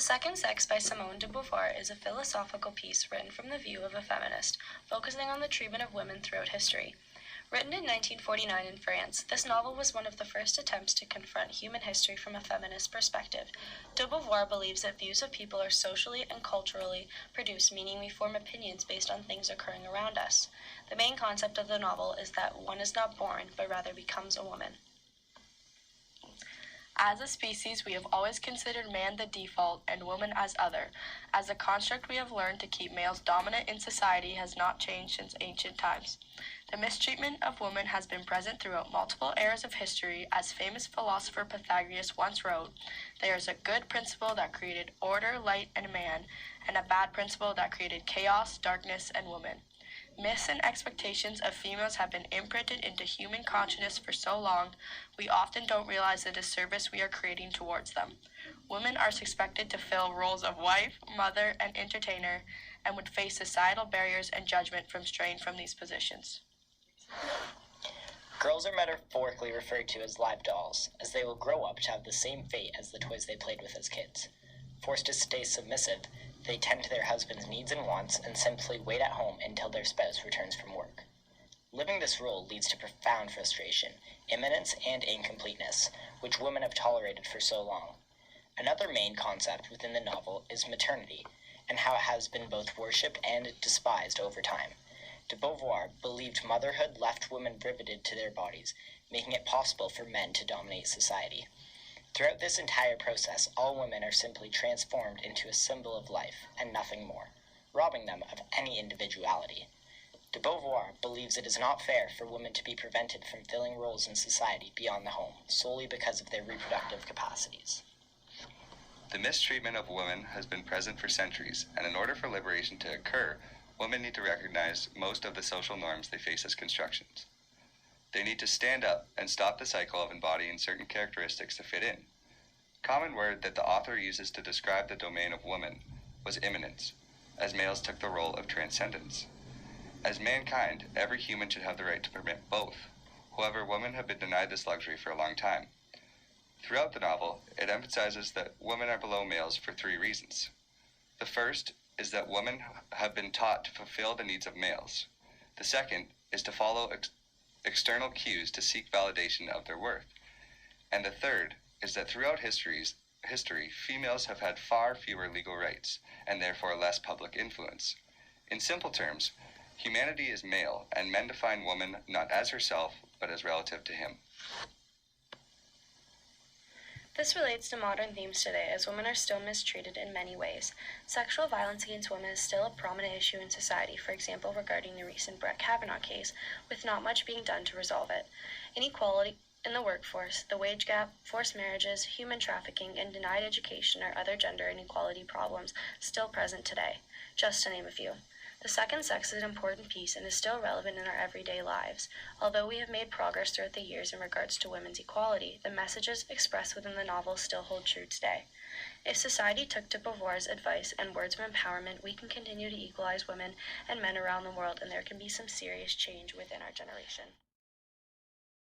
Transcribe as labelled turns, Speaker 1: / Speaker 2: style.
Speaker 1: The Second Sex by Simone de Beauvoir is a philosophical piece written from the view of a feminist, focusing on the treatment of women throughout history. Written in 1949 in France, this novel was one of the first attempts to confront human history from a feminist perspective. De Beauvoir believes that views of people are socially and culturally produced, meaning we form opinions based on things occurring around us. The main concept of the novel is that one is not born, but rather becomes a woman. As a species, we have always considered man the default and woman as other. As a construct we have learned to keep males dominant in society has not changed since ancient times. The mistreatment of women has been present throughout multiple eras of history. As famous philosopher Pythagoras once wrote, "There is a good principle that created order, light, and man, and a bad principle that created chaos, darkness, and woman." Myths and expectations of females have been imprinted into human consciousness for so long, we often don't realize the disservice we are creating towards them. Women are expected to fill roles of wife, mother, and entertainer, and would face societal barriers and judgment from straying from these positions.
Speaker 2: Girls are metaphorically referred to as live dolls, as they will grow up to have the same fate as the toys they played with as kids. Forced to stay submissive, they tend to their husband's needs and wants and simply wait at home until their spouse returns from work. Living this role leads to profound frustration, imminence, and incompleteness, which women have tolerated for so long. Another main concept within the novel is maternity, and how it has been both worshipped and despised over time. De Beauvoir believed motherhood left women riveted to their bodies, making it possible for men to dominate society. Throughout this entire process, all women are simply transformed into a symbol of life, and nothing more, robbing them of any individuality. De Beauvoir believes it is not fair for women to be prevented from filling roles in society beyond the home, solely because of their reproductive capacities.
Speaker 3: The mistreatment of women has been present for centuries, and in order for liberation to occur, women need to recognize most of the social norms they face as constructions. They need to stand up and stop the cycle of embodying certain characteristics to fit in. Common word that the author uses to describe the domain of woman was immanence, as males took the role of transcendence. As mankind, every human should have the right to permit both. However, women have been denied this luxury for a long time. Throughout the novel, it emphasizes that women are below males for three reasons. The first is that women have been taught to fulfill the needs of males. The second is to follow external cues to seek validation of their worth. And the third is that throughout history, females have had far fewer legal rights, and therefore less public influence. In simple terms, humanity is male, and men define woman not as herself, but as relative to him.
Speaker 1: This relates to modern themes today, as women are still mistreated in many ways. Sexual violence against women is still a prominent issue in society, for example regarding the recent Brett Kavanaugh case, with not much being done to resolve it. Inequality in the workforce, the wage gap, forced marriages, human trafficking, and denied education are other gender inequality problems still present today, just to name a few. The Second Sex is an important piece and is still relevant in our everyday lives. Although we have made progress throughout the years in regards to women's equality, the messages expressed within the novel still hold true today. If society took de Beauvoir's advice and words of empowerment, we can continue to equalize women and men around the world, and there can be some serious change within our generation.